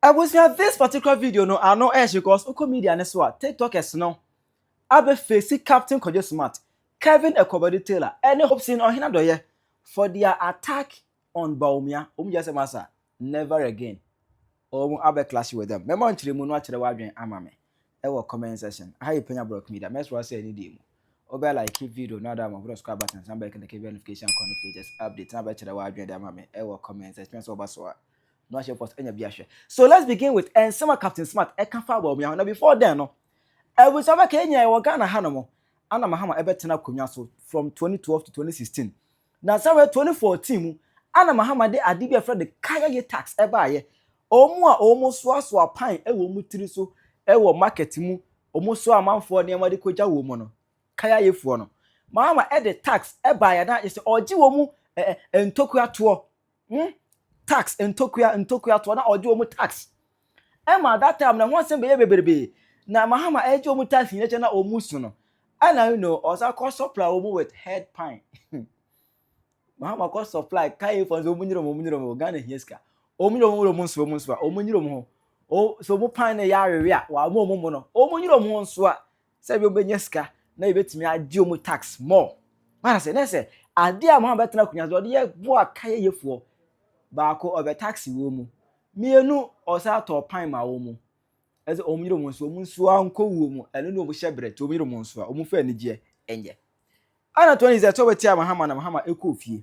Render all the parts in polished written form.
I was near this particular video no I know ash because oko media ne so TikTokers no abe face Captain Kojo Smart, Kevin Ekobody Taylor, any Hopeson Adorye for their attack on Bawumia. Just massa never again. Or abe clash with them. Remember until mu no achire wadwen amame. E wo comment section. How you Penyah block media. Mess was say any day. Obe like video no that my subscribe button somebody can the notification corner just update na be chire wadwen de amame. E wo comment section so baso. No share post any biashwe. So let's begin with and some Captain Smart e kan fa Bawumia. Now before then no we saw Kenya e Ghana hanomo ana mahama ebetena konwa so from 2012 to 2016 na sawe 2014 mu ana mahama de ade bia fra de kayayei tax e ba ye omu a omu so apan e wo mu tiri so e wo market mu omu so amanfo ne ma de koja wo mu no kayayei fo no mahama e de tax e ba ya na ise oji wo mu entokua to tax entokua to na oji wo mu tax e ma that time na won se be ye beberebe na mahama ejo mu tax ni na omusu no and I know osa cost supply omu with head pine mahama cost supply kai for so omunyiro Ghana hieska omunyiro munso omunyiro mu o so mu pine ya awewe a wa mu no omunyiro mu nso a se bi obenyeska na ebetimi agi omu tax more mana se nese ade a mahama betena kunya so de ye bo akaye yefo baako obe tax wo mu mienu osa to pine ma wo mu as omnyiro munso anko wo mu eno no obhye brete omnyiro munso a omufa anigye enye ana 20 ze to wetia mahama na mahama ekofie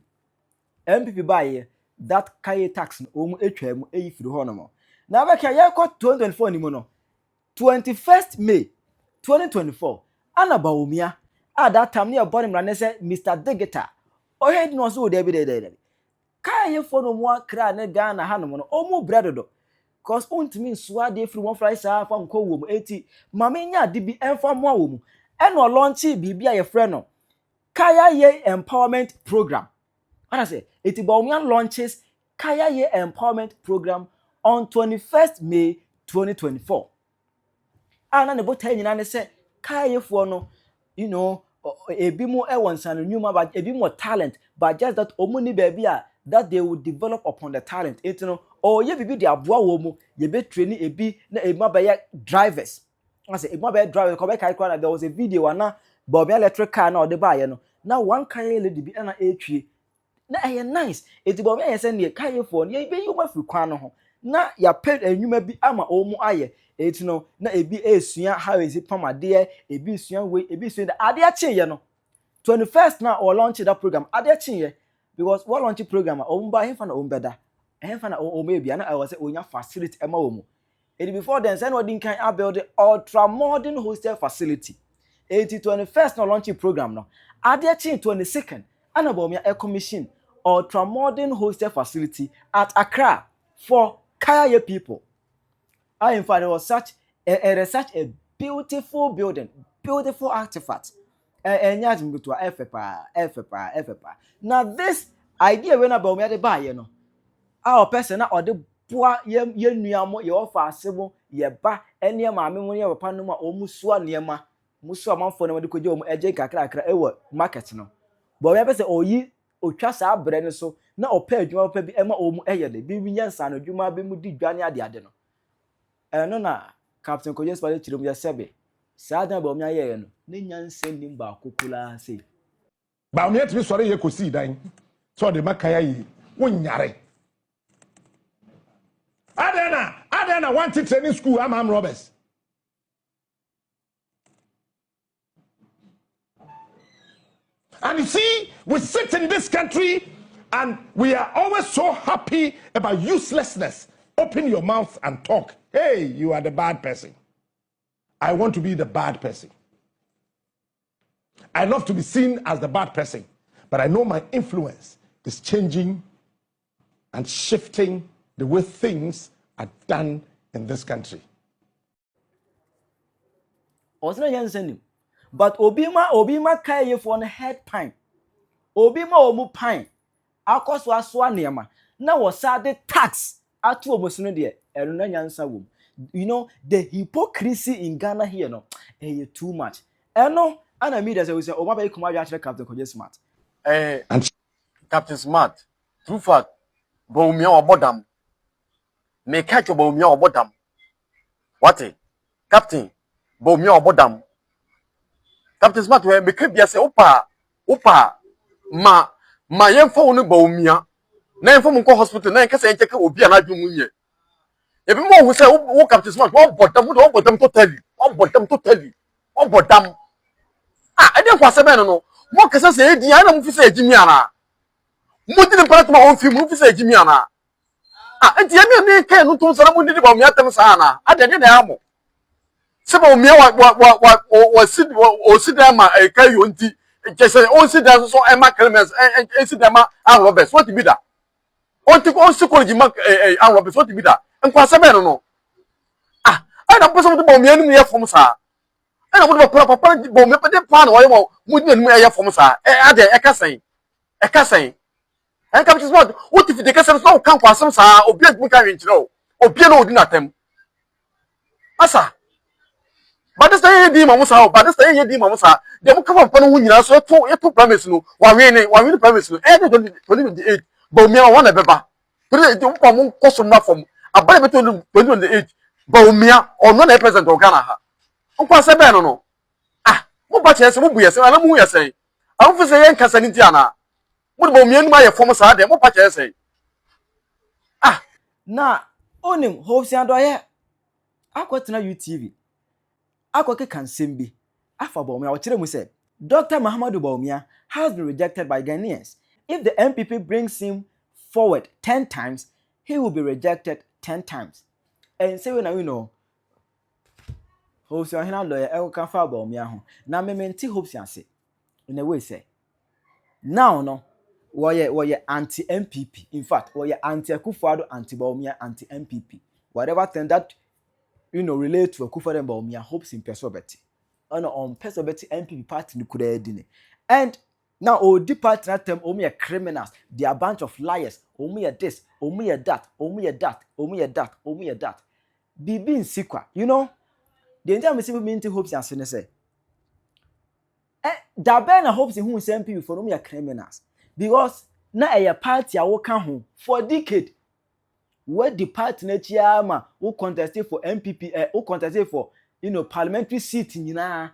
MPP baye that kayayei tax no omu etwa mu eyifiri ho no mo na abeka ye ko 2024 ni mu no 21st May 2024 ana Bawumia at that time near bottom na say Mr. Digital o head no so dey kayayei fo no mu akra ne Ghana ha no mo no omu bredodo cause untimi nsuwa de free one fry sa fa nko wo mu eti mama nya de bi enfa mo wo mu e no launch bibia ye frɛ no Kayayei empowerment program. What I say eti Bawumia launches Kayayei empowerment program on 21st May 2024 ana ne botai nyina ne se kayayei fo no you know ebi mu e won san nyuma but ebi more talent but just that omuni baby a that they will develop upon the talent it no or ye bibi de aboa wo mu ye be train ebi na ema be drivers I say ema be drivers ko be kai kwa there was a video na Bawumia electric car na ode ba ye no na one kayayei lady bi na etwie na nice eti Bawumia ye send ye kayayei fo ye be yuma fi kwa no ho na ya pay enwuma bi ama omu aye eti no na ebi esua how is it pamade ebi esua we ebi esua da ade achi ye no 21st na or launch that program ade achi ye because what launch program omba hemfa na ombeda hemfa na omebia na I was say onya facility ema wo mu eti before then say no din kan build ultra modern hostel facility 21st na launch program no ade achi 22nd ana Bawumia commission ultra modern hostel facility at Accra for Kayayei people. In fact, it was such a beautiful building, beautiful artifact. Now this idea when Bawumia de buy, you know, our person or the poor ye nuamo ye offer asebo ye ba ene maame mo ye papa no ma omusua niema musua manfo na de koje o eje kakra ewo market no. Bawumia be say oyi otwa saa bre ne so na opa adwuma opa bi ema omu eyede bi nyansa no adwuma be mu di dwane ade no eno na Captain Kojo Smart chirom ya sebe saa dan Bawumia ye no ne nyansa nim ba kokula sei Bawumia timi sore ye kosi dan so de makayayei wonyare adena want to training school am robbers and you see we sit in this country and we are always so happy about uselessness. Open your mouth and talk. Hey, you are the bad person. I want to be the bad person. I love to be seen as the bad person, but I know my influence is changing and shifting the way things are done in this country. But obima kayayei for on head pine. Obima omu pine. Akoswa aswa niema. Na wasade tax atu omosuno de eno na nyansa wom. You know the hypocrisy in Ghana here no too much. Eno ana media say we say Obama be kuma ya Captain Kojo Smart. Captain Smart. True fact. Bawumia wa bodam. me catch Bawumia obodam. What it? Captain Bawumia obodam. Captain Smart we me can be say opa ma yemfo no Bawumia. Na yemfo mo hospital na nkasa encheke obi ana dwumu nye. Ebi mo hu say wo Captain Smart wo bodam totally. O bodam. Ah, I didn't kwase be no. Mo kasa say edi ana mo fi say ejimi ana. Mo di ne paratma on fi mo fi say ejimi ana. Ah, enti emi ne kai no to sara mo di Bawumia tem sa na. Ade ne na amo. Se Bawumia wa sit there ma kai yo nti. Kese on sit there so e ma Clemens e sit there ma Roberts. What be that? On psychology mark Roberts. What be that? En kwase be no. Ah, I na person to Bawumia no ye fom sa. E na mo papa Bawumia pe de plan wo ye mo di no ye fom sa. Ade e ka sen. E ka sen. En Captain Smart, what if the kese so kan kwasem sa obi admu kan wen kire o. Obi na odi na tem. Asa. But this time di mamusa, but this time di mamusa. They mo come up no hu nyina so to promise no. Wa win promise no. 2028. Bawumia wa na beba. Three di mo mo koso ma fom. Abale beto 2028. Bawumia ono na president o Ghana ha. Onko ase be no. Ah, mo ba chese mo bu yese, ana mo hu yese. Am fi say yen kasa ni ti ana. Mo Bawumia no ma ye fom sa de mo ba chese. Ah, na onim Hopeson Adorye akwetena UTV akoke kansem bi afa Bawumia o kire mu say Dr. Muhammadu Bawumia has been rejected by Ghanaians. If the MPP brings him forward 10 times, he will be rejected 10 times. And say when you know Hopeson Adorye e ka fa Bawumia ho na me menti Hopeson say in a way say now no were anti-MPP. In fact, were anti-Akufo-Addo, anti-Bawumia, anti-MPP. Whatever thing that relate to Akufo-Addo and Bawumia, hopes in Pesobeti. On Pesobeti MPP party could have. And now the party that them only criminals, they are a bunch of liars. Only this, only that, only that, only that, only that. Be being secret, the entire people mean to hopes and say. Dabe na hopes who is MPP for no criminals. Because na a party a woka ho for decade. Where the party na chiama who contested for MPP who contested for parliamentary seat nyina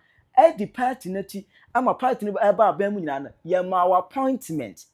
the party na chi ama party na eba abam nyina ya ma appointment.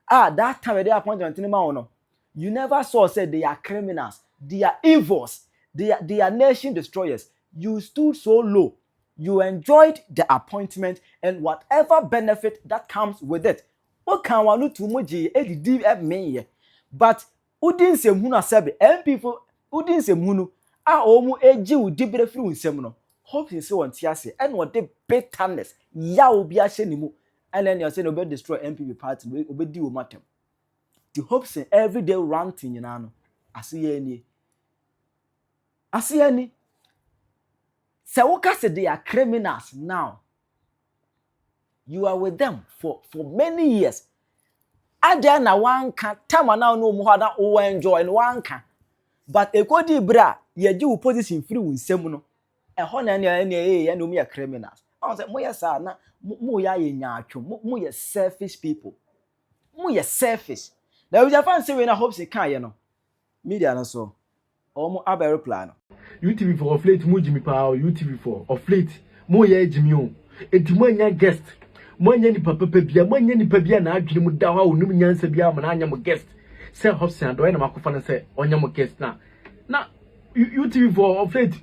That time they appointment ni ma no. You never saw said they are criminals, they are evils, they are nation destroyers. You stood so low. You enjoyed the appointment and whatever benefit that comes with it. What can one do to moji me? But udin se munu asabe MP for udin se munu omu eji udi bere free unsem no. Hope say won tiase and what the bitterness ya obi a hye ni mu and then you say no be destroy MPP party obi di o matem. The hope say everyday ranting nyina no asiye ni say woka say they are criminals now. You are with them for many years. Ada na wanka time na no mu hada o enjoy no wanka. But ekodi bra ye gi wo position free wo nsem no. Eho na na no me criminals. I say mo yesa na mo ya ye nyaatwo mo ye selfish people. Mo ye selfish. Na we just say we na hope say kan ye no. Media no so. Omo abere plan. UTV for of late mo jimi pa UTV for of late mo ye jimi o. Enti mo anya guest. Mwanya ni papa bia mwanya ni papa na adwene mu da ho onum nyansa bia ma na anya mo guest say Hopeson Adorye na makofa no say onya mo guest na UTV for of late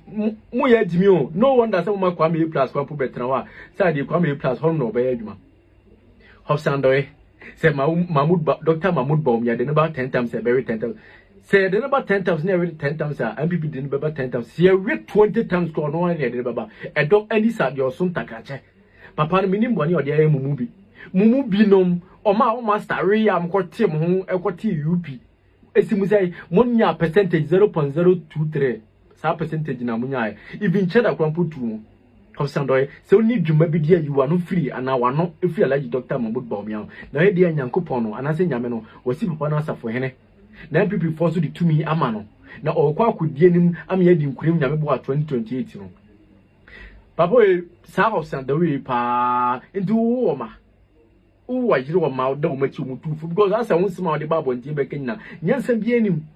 mo ya adwumi o no wonder say mo makwa me plus kwa po betra wa say dey kwa me plus ho no be adwuma Hopeson Adorye say Dr. Mahmoud Bawumia dey about 10 times say very 10 times say dey about 10 times near 10 times MPP dey about 10 times say 20 times ko no one dey baba edo any sad your sun takache papa no minim boni ode aye mumu bi nom oma starry am kwoti mo ho ekwoti UP esimu say monya percentage 0.023 sa percentage na munya even cheddar kwampo tu mo Hopeson Adorye say oni dwuma bi dia you are no free ana wano free alaji Dr. Mahmoud Bawumia na he dia nyankopon no ana se nyame no wasi papa no asafo hene na MPP force di tumi ama no na okwa akodie nim am ye di nkurem nyame bo 2028 no papa sa Hopeson Adorye pa into woma uwa jiri wa ma da umachi mutufu because asa won sima de babo nti be kenna nyansa bi anim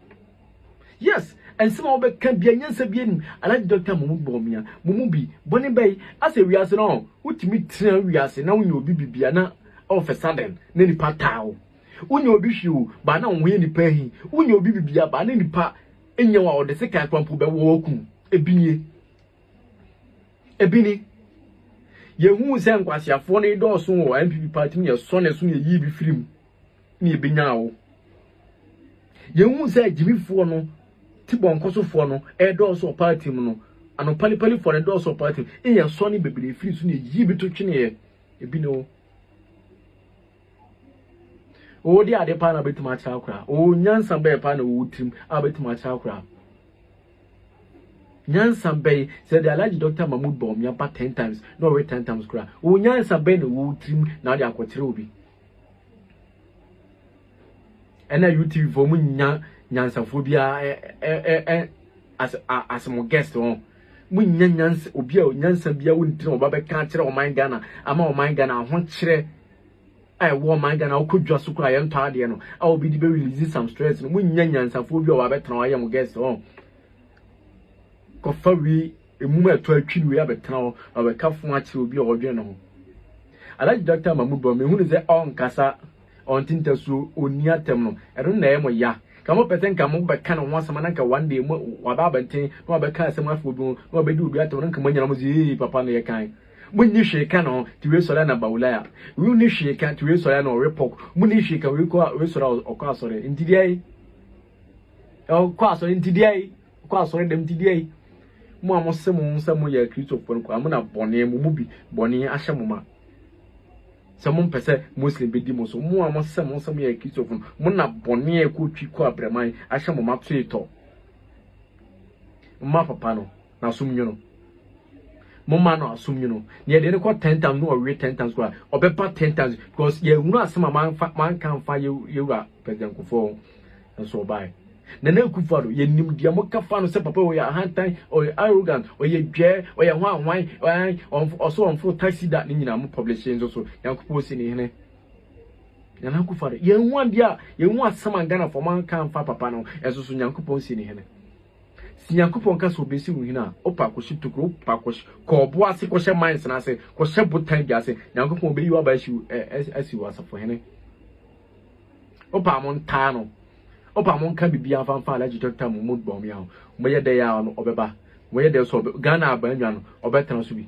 yes and some of it can be a nyansa bien I like Dr. Bawumia Mumubi Bonnie Bay as a reason no what me tell we are now you be biana all of a sudden nani patao unyo bishu ba na onwe ni pahi unyo bibia ba na nipa enyewa o de seka kwampo be woku ebini yehu se nkwasiafo ne do so wo MPP party ne so ne so ne yi bi firim ne ebenya wo yehu se jimifo no tibon kosofo no e do so party mu no ano pali for ne do so party e so ne bebere firi so ne yi bi to twene ebini wo o di ade pa na betuma chakra o nyansa be pa na wutim a betuma chakra nyansa be said the allergy doctor Mahmood Bawumia pa 10 times no wait 10 times kra o nyansa be na wutim na de akotere obi ena UTV for mu nyansa phobia as mo guest on mu nyansa obi a nyansa bia wontin oba be ka kire o man Ghana ama o man Ghana ho kire I war my gun, I'll could just cry and tardiano. I'll be the release some stress and win yan and phobia or better. I am guest on. Coffee, a moment to a chin we have a town of a cuff match will be all general. I like Dr. Mahmood Bawumia, who is the on Casa on Tintasu or near Terminal. I don't know, ya. Come up and come up by kind of once a manaka one day, what Babantin, no better some football, no be do better than come when you papa near kind. When you shake on to race Solana Baulaya, we need shake to race Solana or repok, Muni shake a record or castle in today. Oh, castle in today, castle in them today. Mamma some year creature of Amuna Bonnie Mubi, Bonnie Ashamuma. Someone per se Muslim bedimos, more must some year creature of Muna Bonnie could chico bremai, Ashamuma to Mapa pano, now soon you know. Mama no assume you know near the record 10 times no rate 10 times or better 10 times because you know some man can find you are president for and so by Nana Kufado, ye nim diamoka fan se papa we are hand time or arrogant or ye dare or ye wine or also on full taxi that nina mo publishing also yankupo sini hene Nana Kufado ye one dia ye want some Ghana for man can fa papa no eso so yankupo sini hene Yakupon Casso Bessie Wina, Opa Koshi to group Pakosh, Corboa Sikosha Mines and I say, Koshabu time Gassi, Yakupon be you about you as you was for Henny. Opa Montano, Opa Mon can be beyond fan Dr. Mahmood Bawumia, where they are on Obeba, where there's Ghana Banyan or better Subi.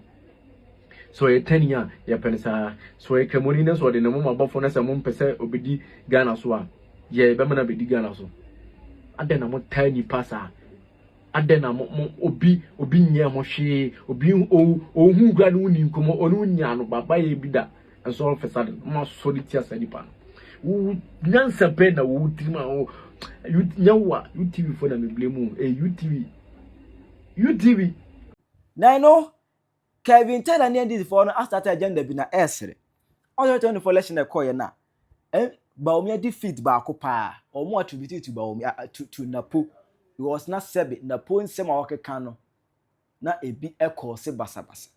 So a 10-year, ya pensa, so a Camolinas or the Namuma Buffonas and Mon Pese Obedi Ghana Swa, ye Bemana be Ghana so. And then I'm a tiny passer. Adena mo obi nya mo hwe obi ohun gwa no ni nkomo onu nya no baba ye bida and so all of a sudden mo solidity as nipa no nyansa pe na wo tirima o nyawa UTV for na me blame UTV na no Kevin tell and this for no start agenda bi na esre on 24 election e call ye na Bawumia defeat ba akopa o mo attribute to Bawumia to Napo. It was not sebi na po nsema wakeka no na ebi ekọ se basabasa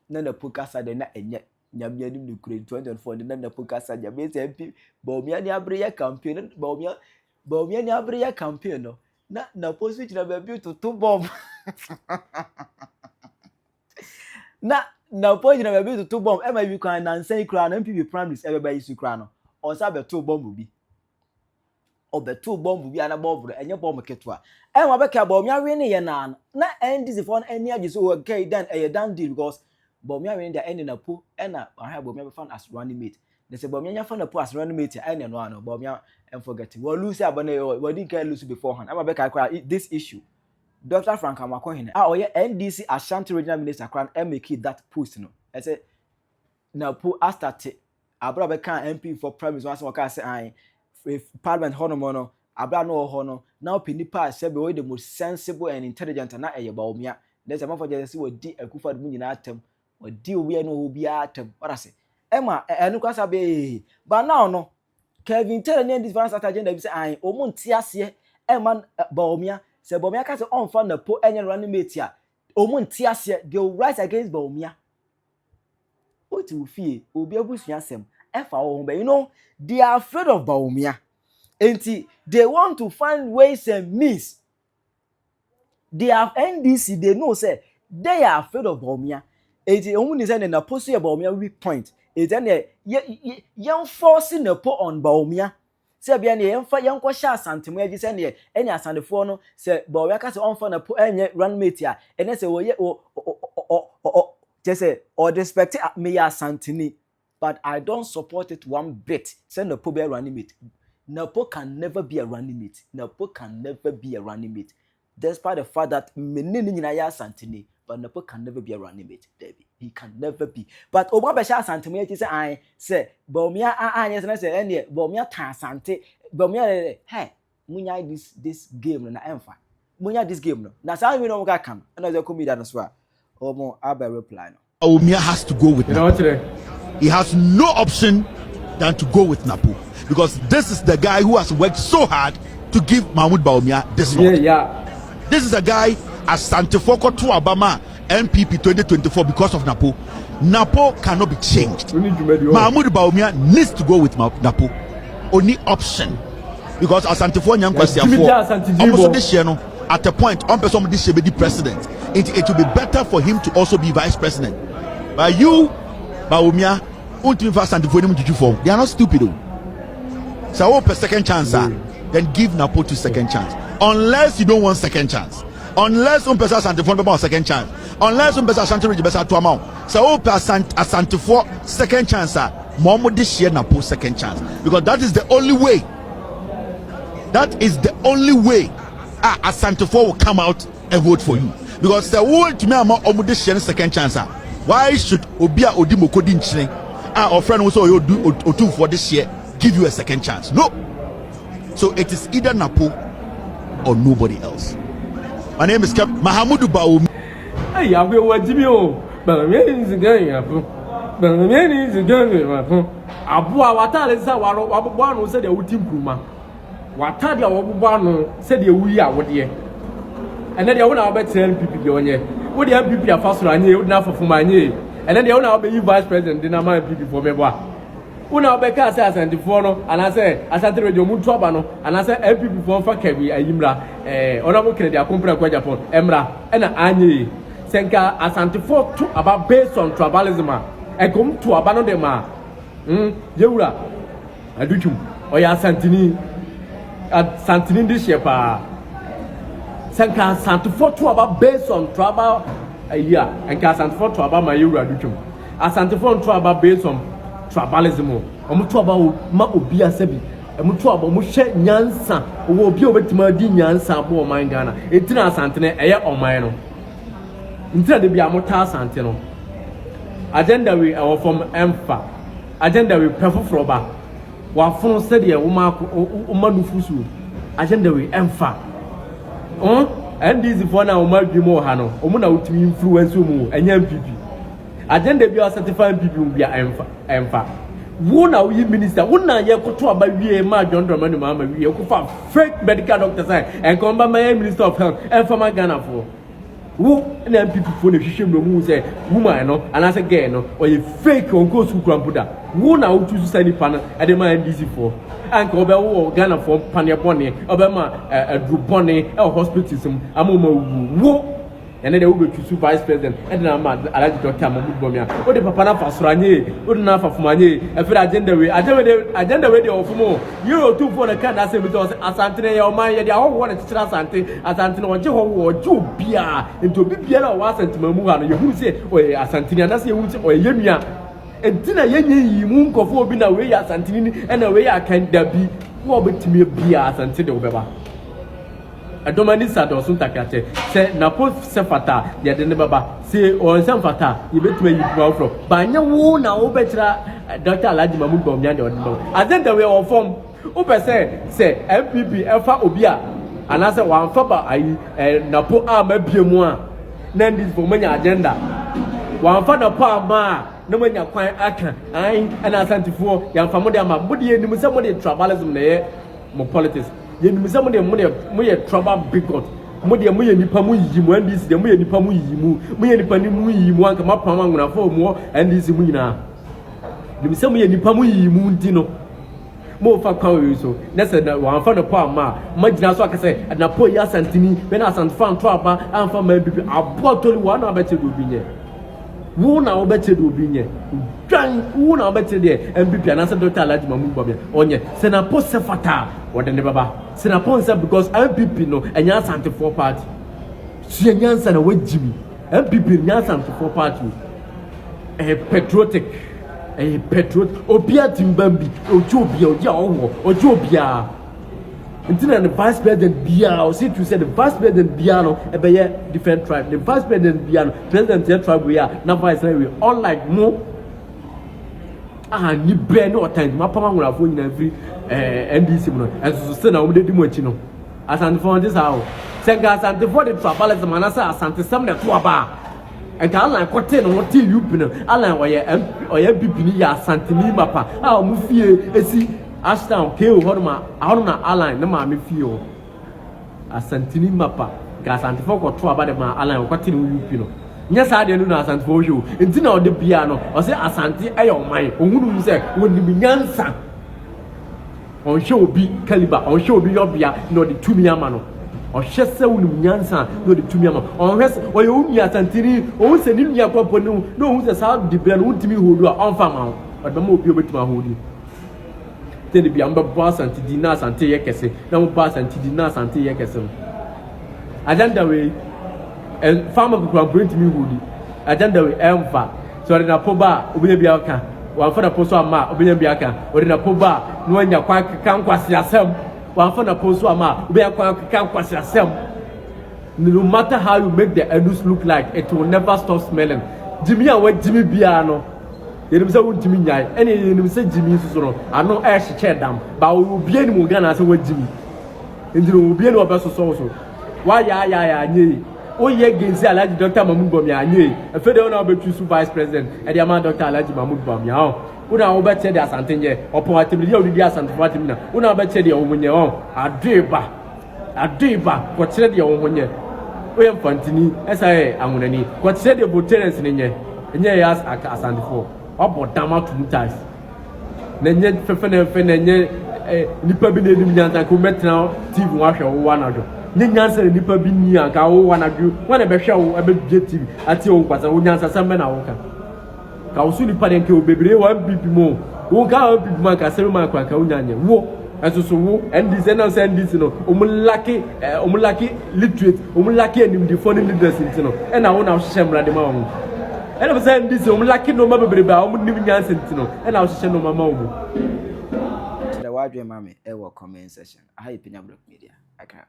na Napo kasa de na enye nyamia nim no kure 2024 de na Napo kasa ja be MP Bawumia ni abriya campaign Bawumia ni abriya campaign no na Napo switch na be to bomb na Napo na be to bomb e ma bi kan na nsan kura na MPP primaries e be ba yisu kura no on sa be to bomb bi obeto bomb bi ana bomb enye bomb ketwa enwa be ka Bawumia we ne ye na NDC for any age so okay then e dan deal because Bawumia we the end Napo na ahia Bawumia be fan as running mate they say Bawumia nya fan Napo as running mate ene no ano Bawumia and forget we lose abana we didn't can lose beforehand enwa be ka this issue Dr. Frank Amakohene oye NDC Ashanti regional minister kran make that post no I say Napo start abra be kan MP for primaries once waka say if Parliament honomono abra no hono now pinipa sebe we the most sensible and intelligent na eye Bawumia there's a man for just see we di Akufo-Addo mu nyina atem we di we no obi atem what I say ema enu kwasa be but now no Kevin tell any different agenda be say ai omo ntiase ema Bawumia se Bawumia ka say on fa Napo enye running mate a omo ntiase they will rise against Bawumia what you feel obi abusua sem efa wo be you know they are afraid of Bawumia. And they want to find ways and means they have NDC, they know say they are afraid of Bawumia. It only say na post your Bawumia weak point. It then young forcing the put on Bawumia. Say be any young kwasha santimu ya jise any asandefo no say Bawumia ka say on for na put any run mate ya and then say just say or respect me ya santini, but I don't support it one bit. Say no po be running mate. Napo can never be a running mate. Napo can never be a running mate. Despite the fact that menini na ya santini, but Napo can never be a running mate. Debbie, he can never be. But Oba Besha santini say I say Bawumia yes say any Bawumia tan sante Bawumia hey munya this game na emfa. Munya this game no. Na say we no ga come. Na dey come that as well. Omo Abba reply no. Bawumia has to go with Napo. He has no option than to go with Napo. Because this is the guy who has worked so hard to give Mahmoud Bawumia this lot. This is a guy as Santefoko to Obama MPP 2024 because of Napo. Napo cannot be changed. Mahmoud Bawumia needs to go with Napo. Only option. Because as Santefoko almost this year, at a point, on person this year be the president. It will be better for him to also be vice president. But you, Bawumia, they are not stupid though. So hope a second chance, then give Napo to second chance. Unless you don't want second chance. Unless un person Santefo be second chance. Unless un person Santefo be to amount. So hope a Santefo second chance. Momo this year Napo second chance. Because that is the only way. That is the only way a Santefo will come out and vote for you. Because the whole to me omo this year second chance. Why should Obia Odimoko Dinchine our friend also you do for this year give you a second chance? No. So it is either Napo or nobody else. My name is Mahmoud Bawumia. Hey, I will watch you. Bawumia is going up. Bawumia is going up. Abu Awatale said, "Wabuano said the ulting Puma. Watadi Wabuano said the we are what year." And then the owner of MPP on ye. What the MPP are faster than you, not for my year. And then the owner of the vice president did not mind MPP for me. Una obeka say Asantefo no and I say Asante radio mu tuaba no and I say MPP for fa kabi ayimra honorable Kennedy Akompra kwa Japan emra na anye senka Asantefo to about based on tribalism e kom to aba no dem a yewura adutum oya Santini this year pa senka Asantefo to about based on tribal yeah and Asantefo to about my yewura adutum Asantefo to about based on tribalism. Omutu aba ma obi asabi. Omutu aba mo hye nyansa. Wo obi obetima di nyansa abo o man Ghana. Etina Asante ne eye oman no. Ntina de bia mota Asante no. Agenda we our from emfa. Agenda we perfofro ba. Wa funu se de wo ma nufusu. Agenda we emfa. NDC for na wo ma dwimo ha no. Omo na utimi influence mu enya MPP. Agenda bi o certify MPP bia emfa. Wona we minister wona ye koto aba wie ma John Dramani ma wie ko fa fake medical doctor say and come by my minister of health and for my Ghana for wo na MPP for na hwehwem no mu say woman no and as a girl no or ye fake on go school krampuda wona wo tu say ni pana e de ma NDC for and ko be wo Ghana for pania bone obe ma drubone e hospitals amoma wo and then they will be to vice president and then I'm at Dr. Mahmoud Bawumia. What the papa na fasuranye, what na fafumanye, and for agenda way of more. You two for the can as because Asante or my they all want to Asante or Jobia into Bibia was and Mamuan. You who say, or Asante, and that's you or Yemia. And Tina Yenny, moon for being away at Santini and away I can there be more to me be Asante Obeba. Adomani Sado Suntakate, say Napo Sefata, the Adenebaba, say or Sanfata, you bet me you go from. By no one now, better Dr. Alaji Mahmoud Bawumia or I think the way of form. Upe say MPP Alpha Obia, and I said one faba I Napo Amebia, then this for many agenda. One father Palma, no one you're quite action, and I sent for young family, my body and somebody tribalism there, more politics. Yen somebody mo trouble bigot mo de mo nipa mo yimu NDC de mo nipa mo yimu mo nipa ni mo yimu anka ma pam anguna fo mo NDC mo nyina de mo nipa mo yimu ndi no mo fa kwa so na se na wan fa no po ama magina so aka say na po ya santini be na sanfa nto aba amfa ma bibi abo toli wa na beche do binye wo na wo beche do binye dwan wo na wo beche de MPP na se Dr. Alhaji Mahmoud Bawumia onye se na po se fata wo de ne baba se na po se because MPP no enya asante for party so enya ansa na wajimi MPP enya asante for party patriotic obia timbambi ojobia oja owo ojobia until the vice president bia or see to say the vice president bia no ebeye different tribe the vice president bia no president their tribe we are na vice we unlike mo ni be no time mapama nwura fo nyina free NDC no enso se na omde di mo achi no asante for this how senga asante for the tribalism manasa asante sam na to aba enka ala kote no wote yup no ala oye bibini ya santini mapa a mu fie esi ashtown keo horma ahorna ala na ma me fie o asantini mapa ga santifo ko to aba de ma ala kote no yup no nya sa de no na santifo hwo enti na ode bia no o se asanti ayo man ohunu se woni nyansa on show obi caliber on show obi yobia no de tumi ama no o hwese wonum nyansa no de tumi ama on hwese o ye umi atantiri o se ni nua kwapo no no hu se sa de bia no ntimi hodu a on fa ma o de ma obi obetuma hodi tene bia mba boss anti na asante ye kese na mo boss anti na asante ye kese no agenda we farmer ko bring me hodi agenda we emfa so de na poba obi bia ka wa fa na poso ama obi bia ka o de na poba no anya kwa kan kwase asem wa fa na poso ama obi kwa kan kwase asem. No matter how you make the edus look like, it will never stop smelling. Jimmy and what Jimmy Biano. You say what Jimmy Nyai, any you say Jimmy so I know ash chair down, but we will be any Mugana as what Jimmy. And you will be any of us also. Why ya nye. Oh ye against Alhaji Dr. Mahmoud Bawumia nye. A federal number two vice president and the amount Dr. Alhaji Mahmoud Bawumia. Una obeche de asante nye opo atibili odi asante fatimina una obeche de omunye on adeba ko kire de omunye we mfantini esaye amunani ko kire de boterens nye yas asante fo obo dama tumutas na nye fefe na nye nipa bi na edim nyansa ko metra TV wa hwe wo na do nye nyansa nipa bi ni anka wo wa na do wa na be hwe wo abedje TV ati wo kwasa wo nyansa sambe na wo ka ka usuni pare nke obebre wa bibi mo wo ka bibi man ka sebe man kwa ka unyanye wo enso wo ndc na se ndc no omulaki literate omulaki enim the foreign leaders ntino e na wo na hyehyemra de ma wo e na se ndc omulaki no ma bebre ba omunim nyanse ntino e na wo hyehyem no mama wo the wadwe mame e wo comment section aha Penyah Media aka